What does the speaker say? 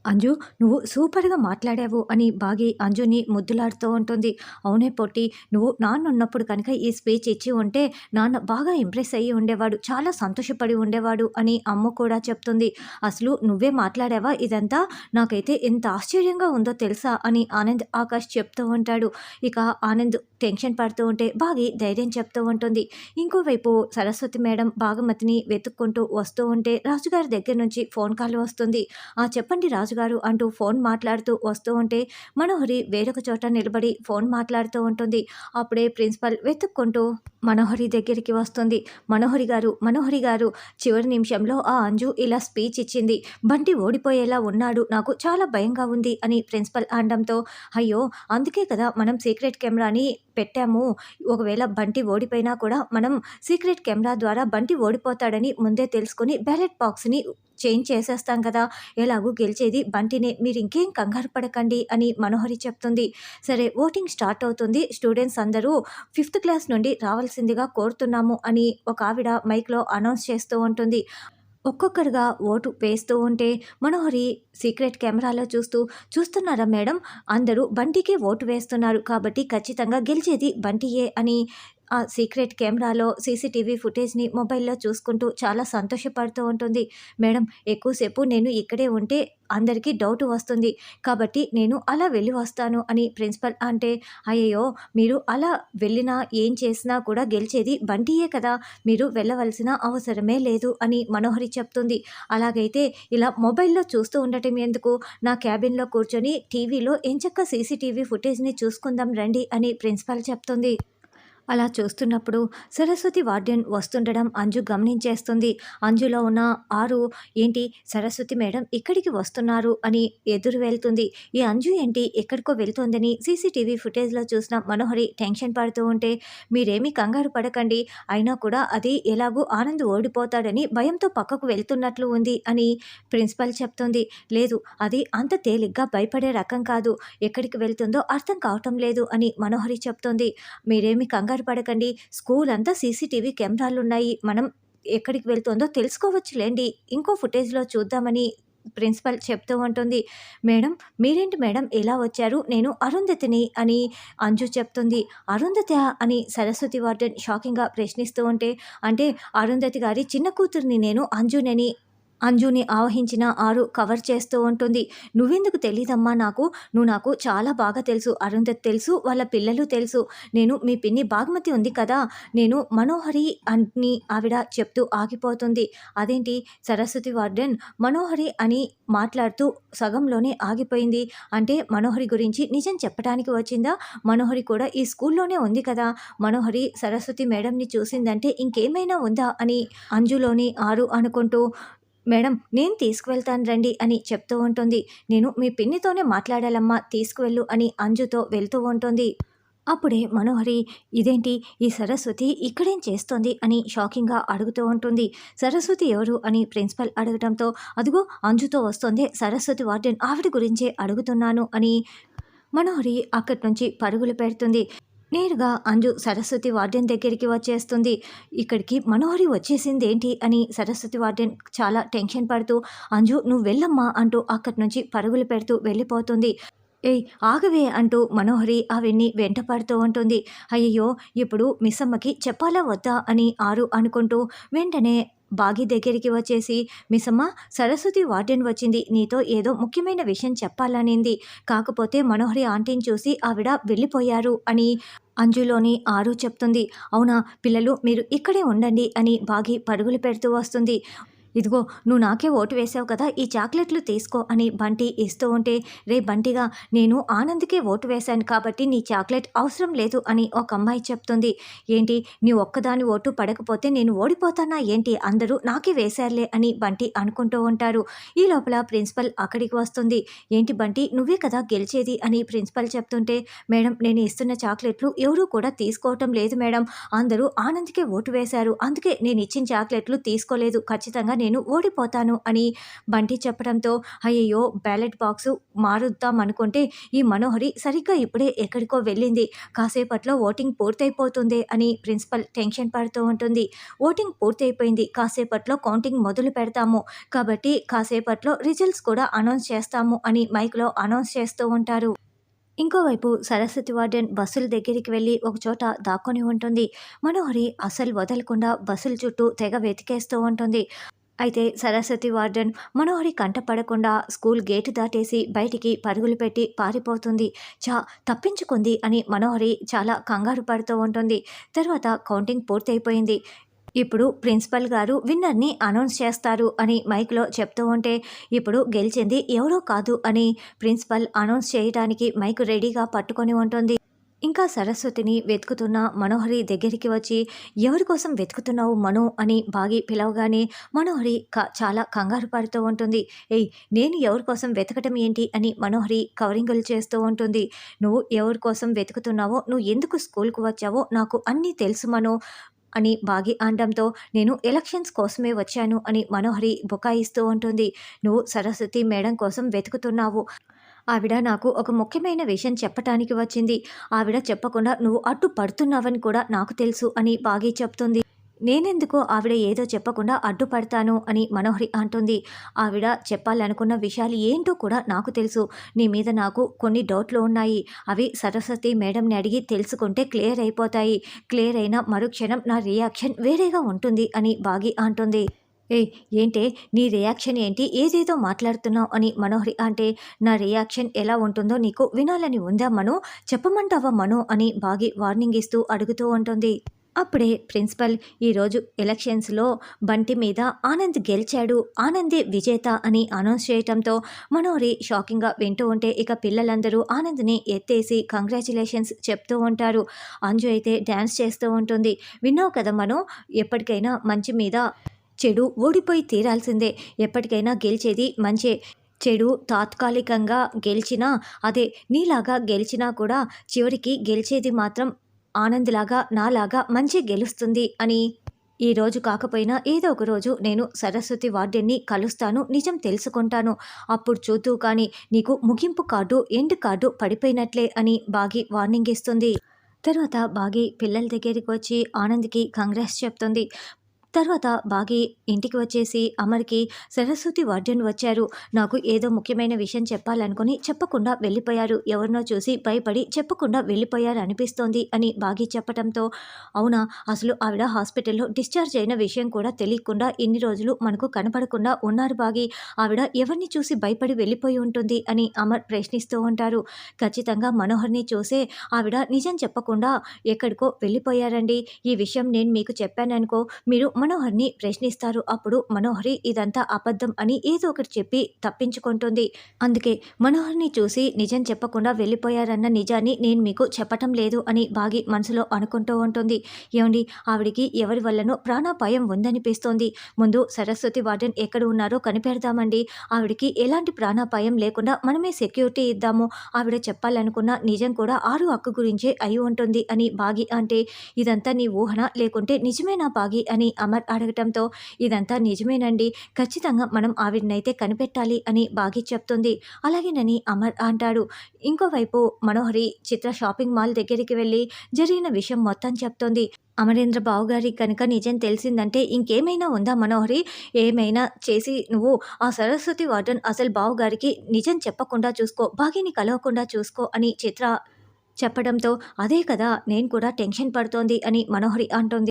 అంజు, నువ్వు సూపర్‌గా మాట్లాడావు అని బాగి అంజుని ముద్దులాడుతూ ఉంటుంది. అవునే పొట్టి, నువ్వు నాన్నున్నప్పుడు కనుక ఈ స్పీచ్ ఇచ్చి ఉంటే నాన్న బాగా ఇంప్రెస్ అయ్యి ఉండేవాడు. చాలా సంతోషపడి ఉండేవాడు అని అమ్మ కూడా చెప్తుంది. అసలు నువ్వే మాట్లాడావా ఇదంతా? నాకైతే ఎంత ఆశ్చర్యంగా ఉందో తెలుసా అని ఆనంద్, ఆకాష్ చెప్తూ ఉంటాడు. ఇక ఆనంద్ టెన్షన్ పడుతూ ఉంటే బాగి ధైర్యం చెప్తూ ఉంటుంది. ఇంకోవైపు సరస్వతి మేడం భాగమతిని వెతుక్కుంటూ వస్తూ ఉంటే రాజుగారి దగ్గర నుంచి ఫోన్ కాల్ వస్తుంది. చెప్పండి రాజుగారు అంటూ ఫోన్ మాట్లాడుతూ వస్తూ ఉంటే మనోహరి వేరొక చోట నిలబడి ఫోన్ మాట్లాడుతూ ఉంటుంది. అప్పుడే ప్రిన్సిపల్ వెతుక్కుంటూ మనోహరి దగ్గరికి వస్తుంది. మనోహరి గారు చివరి నిమిషంలో ఆ అంజు ఇలా స్పీచ్ ఇచ్చింది. బంటి ఓడిపోయేలా ఉన్నాడు, నాకు చాలా భయంగా ఉంది అని ప్రిన్సిపల్ అనడంతో, అయ్యో అందుకే కదా మనం సీక్రెట్ కెమెరాని పెట్టాము. ఒకవేళ బంటి ఓడిపోయినా కూడా మనం సీక్రెట్ కెమెరా ద్వారా బంటి ఓడిపోతాడని ముందే తెలుసుకొని బ్యాలెట్ బాక్స్ని చేంజ్ చేసేస్తాం కదా, ఎలాగూ గెలిచేది బంటినే, మీరు ఇంకేం కంగారు పడకండి అని మనోహరి చెప్తుంది. సరే ఓటింగ్ స్టార్ట్ అవుతుంది, స్టూడెంట్స్ అందరూ ఫిఫ్త్ క్లాస్ నుండి రావాల్సిందిగా కోరుతున్నాము అని ఒక ఆవిడ మైక్లో అనౌన్స్ చేస్తూ ఉంటుంది. ఒక్కొక్కరుగా ఓటు వేస్తూ ఉంటే మనోహరి సీక్రెట్ కెమెరాలో చూస్తున్నారా మేడం, అందరూ బంటికే ఓటు వేస్తున్నారు కాబట్టి ఖచ్చితంగా గెలిచేది బంటియే అని ఆ సీక్రెట్ కెమెరాలో సీసీటీవీ ఫుటేజ్ని మొబైల్లో చూసుకుంటూ చాలా సంతోషపడుతూ ఉంటుంది. మేడం, ఎక్కువసేపు నేను ఇక్కడే ఉంటే అందరికీ డౌట్ వస్తుంది కాబట్టి నేను అలా వెళ్ళి వస్తాను అని ప్రిన్సిపల్ అంటే, అయ్యయ్యో మీరు అలా వెళ్ళినా ఏం చేసినా కూడా గెలిచేది బంటియే కదా, మీరు వెళ్ళవలసిన అవసరమే లేదు అని మనోహరి చెప్తుంది. అలాగైతే ఇలా మొబైల్లో చూస్తూ ఉండటం ఎందుకు, నా క్యాబిన్లో కూర్చొని టీవీలో ఎంచక్కా సీసీటీవీ ఫుటేజ్ని చూసుకుందాం రండి అని ప్రిన్సిపల్ చెప్తుంది. అలా చూస్తున్నప్పుడు సరస్వతి వార్డెన్ వస్తుండడం అంజు గమనించేస్తుంది. అంజులో ఉన్న ఆరు, ఏంటి సరస్వతి మేడం ఇక్కడికి వస్తున్నారు అని ఎదురు వెళ్తుంది. ఈ అంజు ఏంటి ఎక్కడికో వెళ్తోందని సీసీటీవీ ఫుటేజ్లో చూసిన మనోహరి టెన్షన్ పడుతూ ఉంటే, మీరేమీ కంగారు పడకండి, అయినా కూడా అది ఎలాగూ ఆనంద్ ఓడిపోతాడని భయంతో పక్కకు వెళ్తున్నట్లు ఉంది అని ప్రిన్సిపల్ చెప్తుంది. లేదు, అది అంత తేలిగ్గా భయపడే రకం కాదు, ఎక్కడికి వెళ్తుందో అర్థం కావటం లేదు అని మనోహరి చెప్తోంది. మీరేమి కంగారు పడకండి, స్కూల్ అంతా సీసీటీవీ కెమెరాలున్నాయి, మనం ఎక్కడికి వెళ్తుందో తెలుసుకోవచ్చులేండి, ఇంకో ఫుటేజ్లో చూద్దామని ప్రిన్సిపల్ చెప్తూ ఉంటుంది. మేడం, మీరేంటి మేడం ఇలా వచ్చారు, నేను అరుంధతిని అని అంజు చెప్తుంది. అరుంధత అని సరస్వతి వార్డెన్ షాకింగ్గా ప్రశ్నిస్తూ ఉంటే, అంటే అరుంధతి గారి చిన్న కూతుర్ని నేను అంజునని అంజుని ఆవహించిన ఆరు కవర్ చేస్తూ ఉంటుంది. నువ్వెందుకు తెలీదమ్మా నాకు, నువ్వు నాకు చాలా బాగా తెలుసు, అరుంధతి తెలుసు, వాళ్ళ పిల్లలు తెలుసు, నేను మీ పిన్ని బాగ్మతి ఉంది కదా, నేను మనోహరి అని ఆవిడ చెప్తూ ఆగిపోతుంది. అదేంటి సరస్వతి వార్డెన్ మనోహరి అని మాట్లాడుతూ సగంలోనే ఆగిపోయింది, అంటే మనోహరి గురించి నిజం చెప్పడానికి వచ్చిందా, మనోహరి కూడా ఈ స్కూల్లోనే ఉంది కదా, మనోహరి సరస్వతి మేడంని చూసిందంటే ఇంకేమైనా ఉందా అని అంజులోని ఆరు అనుకుంటూ, మేడం నేను తీసుకువెళ్తాను రండి అని చెప్తూ ఉంటుంది. నేను మీ పిన్నితోనే మాట్లాడాలమ్మా, తీసుకువెళ్ళు అని అంజుతో వెళ్తూ ఉంటుంది. అప్పుడే మనోహరి, ఇదేంటి ఈ సరస్వతి ఇక్కడేం చేస్తోంది అని షాకింగ్గా అడుగుతూ ఉంటుంది. సరస్వతి ఎవరు అని ప్రిన్సిపల్ అడగటంతో, అదిగో అంజుతో వస్తోంది సరస్వతి వార్డెన్, ఆవిడ గురించే అడుగుతున్నాను అని మనోహరి అక్కడి నుంచి పరుగులు పెడుతుంది. నేరుగా అంజు సరస్వతి వార్డెన్ దగ్గరికి వచ్చేస్తుంది. ఇక్కడికి మనోహరి వచ్చేసిందేంటి అని సరస్వతి వార్డెన్ చాలా టెన్షన్ పడుతూ, అంజు నువ్వు వెళ్ళమ్మా అంటూ అక్కడి నుంచి పరుగులు పెడుతూ వెళ్ళిపోతుంది. ఏయ్ ఆగవే అంటూ మనోహరి ఆవిడ్ని వెంట పడుతూ ఉంటుంది. అయ్యయ్యో ఇప్పుడు మిస్సమ్మకి చెప్పాలా వద్దా అని ఆరు అనుకుంటూ వెంటనే బాగి దగ్గరికి వచ్చేసి, మిస్సమ్మ, సరస్వతి వార్డెన్ వచ్చింది, నీతో ఏదో ముఖ్యమైన విషయం చెప్పాలనింది, కాకపోతే మనోహరి ఆంటీని చూసి ఆవిడ వెళ్ళిపోయారు అని అంజులోని ఆరు చెప్తుంది. అవునా పిల్లలు, మీరు ఇక్కడే ఉండండి అని బాగి పరుగులు పెడుతూ వస్తుంది. ఇదిగో నువ్వు నాకే ఓటు వేసావు కదా, ఈ చాక్లెట్లు తీసుకో అని బంటి ఇస్తూ ఉంటే, రే బంటిగా, నేను ఆనంద్కే ఓటు వేశాను కాబట్టి నీ చాక్లెట్ అవసరం లేదు అని ఒక అమ్మాయి చెప్తుంది. ఏంటి నీ ఒక్కదాని ఓటు పడకపోతే నేను ఓడిపోతానా ఏంటి, అందరూ నాకే వేశారులే అని బంటి అనుకుంటూ ఉంటారు. ఈ లోపల ప్రిన్సిపల్ అక్కడికి వస్తుంది. ఏంటి బంటి, నువ్వే కదా గెలిచేది అని ప్రిన్సిపల్ చెప్తుంటే, మేడం నేను ఇస్తున్న చాక్లెట్లు ఎవరూ కూడా తీసుకోవటం లేదు మేడం, అందరూ ఆనంద్కే ఓటు వేశారు, అందుకే నేను ఇచ్చిన చాక్లెట్లు తీసుకోలేదు, ఖచ్చితంగా నేను ఓడిపోతాను అని బంటి చెప్పడంతో, అయ్యయ్యో! బ్యాలెట్ బాక్సు మారుద్దాం అనుకుంటే ఈ మనోహరి సరిగ్గా ఇప్పుడే ఎక్కడికో వెళ్ళింది. కాసేపట్లో ఓటింగ్ పూర్తయిపోతుందే అని ప్రిన్సిపల్ టెన్షన్ పడుతూ ఉంటుంది. ఓటింగ్ పూర్తయిపోయింది. కాసేపట్లో కౌంటింగ్ మొదలు పెడతాము. కాబట్టి కాసేపట్లో రిజల్ట్స్ కూడా అనౌన్స్ చేస్తాము అని మైక్‌లో అనౌన్స్ చేస్తూ ఉంటారు. ఇంకోవైపు సరస్వతి వార్డెన్ బస్సుల దగ్గరికి వెళ్ళి ఒకచోట దాక్కొని ఉంటుంది. మనోహరి అస్సలు వదలకుండా బస్సుల చుట్టూ తెగ వెతికేస్తూ ఉంటుంది. అయితే సరస్వతి వార్డెన్ మనోహరి కంట పడకుండా స్కూల్ గేటు దాటేసి బయటికి పరుగులు పెట్టి పారిపోతుంది. తప్పించుకుంది అని మనోహరి చాలా కంగారు పడుతూ ఉంటుంది. తర్వాత కౌంటింగ్ పూర్తయిపోయింది. ఇప్పుడు ప్రిన్సిపల్ గారు విన్నర్‌ని అనౌన్స్ చేస్తారు అని మైక్‌లో చెప్తూ ఉంటే, ఇప్పుడు గెలిచింది ఎవరో కాదు అని ప్రిన్సిపల్ అనౌన్స్ చేయడానికి మైక్ రెడీగా పట్టుకొని ఉంటుంది. ఇంకా సరస్వతిని వెతుకుతున్న మనోహరి దగ్గరికి వచ్చి, ఎవరి కోసం వెతుకుతున్నావు మనో అని బాగి పిలవగానే మనోహరి చాలా కంగారు పడుతూ ఉంటుంది. ఏయ్, నేను ఎవరి కోసం వెతకటం ఏంటి అని మనోహరి కవరింగులు చేస్తూ ఉంటుంది. నువ్వు ఎవరి కోసం వెతుకుతున్నావో, నువ్వు ఎందుకు స్కూల్‌కు వచ్చావో నాకు అన్నీ తెలుసు మనో అని బాగి అనడంతో, నేను ఎలక్షన్స్ కోసమే వచ్చాను అని మనోహరి బుకాయిస్తూ ఉంటుంది. నువ్వు సరస్వతి మేడం కోసం వెతుకుతున్నావు. ఆవిడ నాకు ఒక ముఖ్యమైన విషయం చెప్పటానికి వచ్చింది. ఆవిడ చెప్పకుండా నువ్వు అడ్డుపడుతున్నావని కూడా నాకు తెలుసు అని బాగి చెప్తుంది. నేనెందుకు ఆవిడ ఏదో చెప్పకుండా అడ్డుపడతాను అని మనోహరి అంటుంది. ఆవిడ చెప్పాలనుకున్న విషయాలు ఏంటో కూడా నాకు తెలుసు. నీ మీద నాకు కొన్ని డౌట్లు ఉన్నాయి. అవి సరస్వతి మేడంని అడిగి తెలుసుకుంటే క్లియర్ అయిపోతాయి. క్లియర్ అయిన మరుక్షణం నా రియాక్షన్ వేరేగా ఉంటుంది అని బాగి అంటుంది. ఏయ్, ఏంటే నీ రియాక్షన్ ఏంటి? ఏదేదో మాట్లాడుతున్నావు అని మనోహరి అంటే, నా రియాక్షన్ ఎలా ఉంటుందో నీకు వినాలని ఉందా మనో? చెప్పమంటావా మనో అని బాగి వార్నింగ్ ఇస్తూ అడుగుతూ ఉంటుంది. అప్పుడే ప్రిన్సిపల్, ఈరోజు ఎలక్షన్స్‌లో బంటి మీద ఆనంద్ గెలిచాడు, ఆనందే విజేత అని అనౌన్స్ చేయటంతో మనోహరి షాకింగ్‌గా వింటూ ఉంటే, ఇక పిల్లలందరూ ఆనంద్‌ని ఎత్తేసి కంగ్రాచ్యులేషన్స్ చెప్తూ ఉంటారు. అంజు అయితే డ్యాన్స్ చేస్తూ ఉంటుంది. విన్నావు కదా మనో, ఎప్పటికైనా మంచి మీద చెడు ఓడిపోయి తీరాల్సిందే. ఎప్పటికైనా గెలిచేది మంచే. చెడు తాత్కాలికంగా గెలిచినా, అదే నీలాగా గెలిచినా కూడా చివరికి గెలిచేది మాత్రం ఆనంద్‌లాగా, నాలాగా మంచే గెలుస్తుంది అని. ఈరోజు కాకపోయినా ఏదో ఒక రోజు నేను సరస్వతి వార్డెన్‌ని కలుస్తాను. నిజం తెలుసుకుంటాను. అప్పుడు చూద్దువు కానీ, నీకు ముగింపు కార్డు, ఎండ్ కార్డు పడిపోయినట్లే అని బాగి వార్నింగ్ ఇస్తుంది. తర్వాత బాగి పిల్లల దగ్గరికి వచ్చి ఆనంద్‌కి కంగ్రాట్స్ చెప్తుంది. తర్వాత బాగి ఇంటికి వచ్చేసి అమర్‌కి, సరస్వతి వార్డెన్ వచ్చారు. నాకు ఏదో ముఖ్యమైన విషయం చెప్పాలనుకుని చెప్పకుండా వెళ్ళిపోయారు. ఎవరినో చూసి భయపడి చెప్పకుండా వెళ్ళిపోయారు అనిపిస్తోంది అని బాగి చెప్పటంతో, అవునా, అసలు ఆవిడ హాస్పిటల్‌లో డిశ్చార్జ్ అయిన విషయం కూడా తెలియకుండా ఇన్ని రోజులు మనకు కనపడకుండా ఉన్నారు బాగి. ఆవిడ ఎవరిని చూసి భయపడి వెళ్ళిపోయి ఉంటుంది అని అమర్ ప్రశ్నిస్తూ ఉంటారు. ఖచ్చితంగా మనోహర్‌ని చూసే ఆవిడ నిజం చెప్పకుండా ఎక్కడికో వెళ్ళిపోయారండి. ఈ విషయం నేను మీకు చెప్పాననుకో, మీరు మనోహర్‌ని ప్రశ్నిస్తారు. అప్పుడు మనోహరి ఇదంతా అబద్ధం అని ఏదో ఒకటి చెప్పి తప్పించుకుంటుంది. అందుకే మనోహర్‌ని చూసి నిజం చెప్పకుండా వెళ్ళిపోయారన్న నిజాన్ని నేను మీకు చెప్పటం లేదు అని బాగి మనసులో అనుకుంటూ ఉంటుంది. ఏవండి, ఆవిడికి ఎవరి వల్లనో ప్రాణాపాయం ఉందనిపిస్తోంది. ముందు సరస్వతి వార్డెన్ ఎక్కడ ఉన్నారో కనిపెడదామండి. ఆవిడికి ఎలాంటి ప్రాణాపాయం లేకుండా మనమే సెక్యూరిటీ ఇద్దాము. ఆవిడ చెప్పాలనుకున్న నిజం కూడా ఆరు అక్క గురించే అయి ఉంటుంది అని బాగి అంటే, ఇదంతా నీ ఊహన లేకుంటే నిజమేనా బాగి అని అమర్ అడగటంతో, ఇదంతా నిజమేనండి. ఖచ్చితంగా మనం ఆవిడనైతే కనిపెట్టాలి అని బాగి చెప్తుంది. అలాగేనని అమర్ అంటాడు. ఇంకోవైపు మనోహరి చిత్ర షాపింగ్ మాల్ దగ్గరికి వెళ్ళి జరిగిన విషయం మొత్తం చెప్తోంది. అమరేంద్ర బావగారికి కనుక నిజం తెలిసిందంటే ఇంకేమైనా ఉందా మనోహరి? ఏమైనా చేసి నువ్వు ఆ సరస్వతి వార్డెన్ అసలు బావగారికి నిజం చెప్పకుండా చూసుకో, బాగిని కలవకుండా చూసుకో అని చిత్ర చెప్పడంతో, అదే కదా నేను కూడా టెన్షన్ పడుతోంది అని మనోహరి అంటోంది.